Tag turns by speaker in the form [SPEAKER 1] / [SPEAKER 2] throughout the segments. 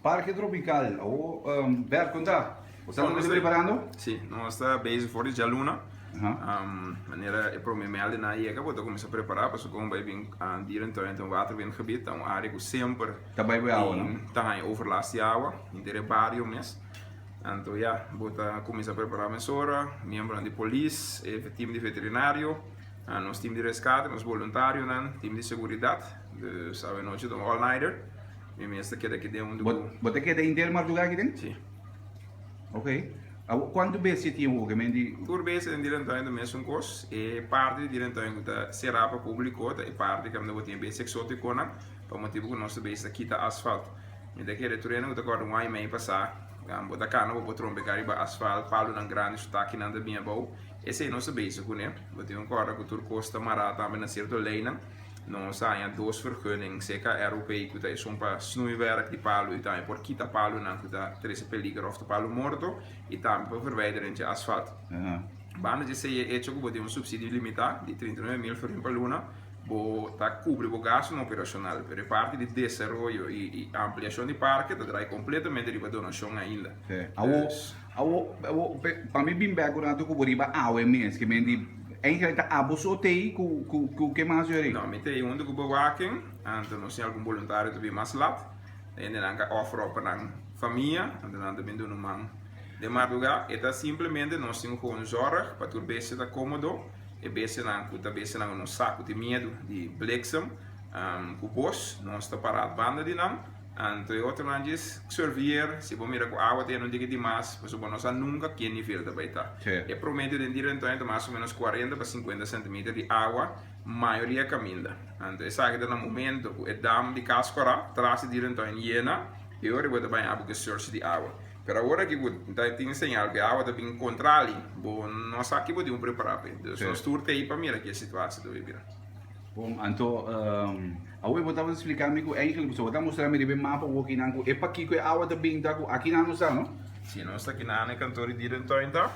[SPEAKER 1] Parque Tropical, ver contar. Você está se preparando?
[SPEAKER 2] Sim, nós estamos bezig voor de luna. Wanneer ik probeer me ali na IECA, vou começar a preparar para como vai vir dierentuin en waterwindgebied, então área que sempre
[SPEAKER 1] Também vai água, não?
[SPEAKER 2] Tá overlast de água, in de barrio mes. Então ja, vou começar a preparar minha sora, membro de polícia, time de veterinário, nosso time de resgate, nosso voluntário, time de segurança, sabe noite do all-nighter. Minha mesta quer que dê
[SPEAKER 1] Você quer inteiro madrugada aqui dentro?
[SPEAKER 2] Sim.
[SPEAKER 1] Ok. Quanto vezes você tinha o que
[SPEAKER 2] Por vezes em direção do mesmo curso e parte de direção que será para público e parte que não tem bem exótico na para motivo que nós bem aqui tá asfalto. Me daqui retorno que agora um ano e meio passar, botar cano para trombe cariba asfalto, palo na grande está aqui na minha boa. Esse é nosso base com né. Botar um cara que tur costa marata também na certa lei nós há duas vergunningen, zeker europeu, que é só para snoeiwerk die palo e também por quita palo não que dá três peligro of de palo morto e também para verwijderen de asfalto. Banda de se é hecho que tem subsídio limitado de 39.000 por luna, bo tá cobre o gasto não operacional, per parte de desenvolvimento e ampliação de parque, tá trai completamente de donação ainda.
[SPEAKER 1] Para mim bem background que vou água mesmo, que me eigenlijk de abosotei que mais jori.
[SPEAKER 2] Não, me tem onde que bewaking, então nós temos algum voluntário que vem mais lá, e dan kan offer para a família, en dan também do man de madrugada, e tá simplesmente nós temos gewoon zorg para tu beste tá cômodo, e beste não no saco de medo de bliksem, com bos, nós tá parado banda de não. Então, outro lanches, servir, se você mira com água, tem um dia demais, mas nós nunca quer nível da baita. É promete de direto mais ou menos 40 para 50 centímetros de água, maioria caminha. Então, é sabe que no momento o dam de cascora traz direto em hiena, e agora vai também água que surge de água. Pero agora que você tem sinal que a água está bem controle, nós aqui podemos preparar. Então, nós turte aí para mirar que a situação do vivir.
[SPEAKER 1] Bom, então, agora eu estava explicando que eigenlijk você está mostrando me o mapa o que não é para que a água está bem aqui não está, não?
[SPEAKER 2] Sim, nós está aqui na cantora de direto então.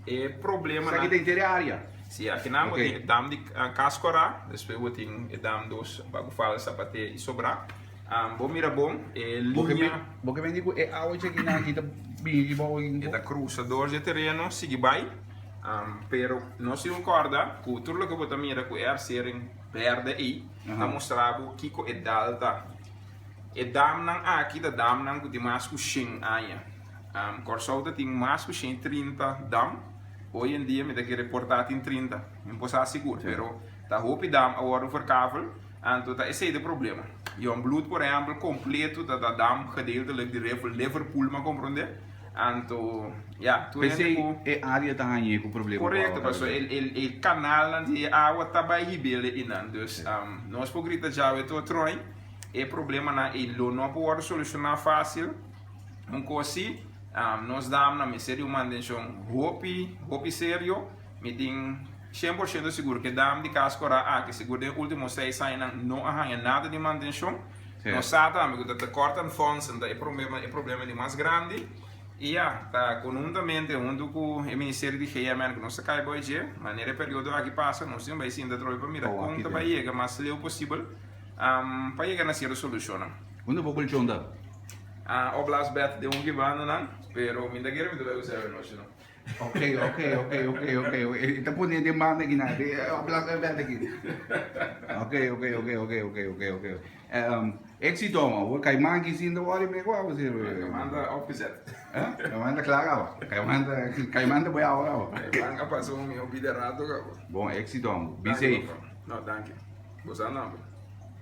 [SPEAKER 2] É problema
[SPEAKER 1] aqui tem ter área.
[SPEAKER 2] Sim, aqui não tem dam de cascora, depois tem dam dos bago fala sapate e sobrar. Bom mira bom, é linha.
[SPEAKER 1] Porque vem digo é água aqui na aqui tá bem bom.
[SPEAKER 2] É da cruzador de terreno, sigue vai. Pero nós se concorda que tudo que você mira que é ser verde aí, tá mostrando que é dalta. E dam nang aqui da dam nang que tem mais que 100 aia. Corsauta tem mais que 130 dam. Hoje em dia me dá que reportar em 30, não posso seguro, pero tá roupa dam agora o verkável, então tá esse é o problema. E bloed por exemplo completo da dam gedeeltelijk de Liverpool, mas compreende? Então, ja, tu
[SPEAKER 1] é área também com problema.
[SPEAKER 2] Correto, mas o canal de água tá bem rebelde inan, dus nós por grita já é todo troin, é problema na ele não pode solucionar fácil, coisa nós damos na miséria uma atenção hopi sério, me tem 100% seguro que damos de cascora que seguro nos últimos 6 anos não arranha nada de manutenção, nós sabemos que cortam fundos, então é problema de mais grande. E tá conjuntamente junto com o Ministério de Higiene que nós cai hoje, maneira período aqui passa, nós temos bem sim da tropa para mirar como tá para chegar mais cedo possível, para chegar na solução.
[SPEAKER 1] Onde vou colocar onda?
[SPEAKER 2] Oblast bet de que vai não, pero me dá que me deve usar nós não.
[SPEAKER 1] Ok. Está poniendo de mano aqui na, oblast bet aqui. Ok. Éxito, o caimán que sim do olho me igual você.
[SPEAKER 2] Manda opposite.
[SPEAKER 1] Caimán claro, caimán de boa agora.
[SPEAKER 2] Caimán passou um meu biderado.
[SPEAKER 1] Bom, éxito, be safe.
[SPEAKER 2] Não, danke. Você não.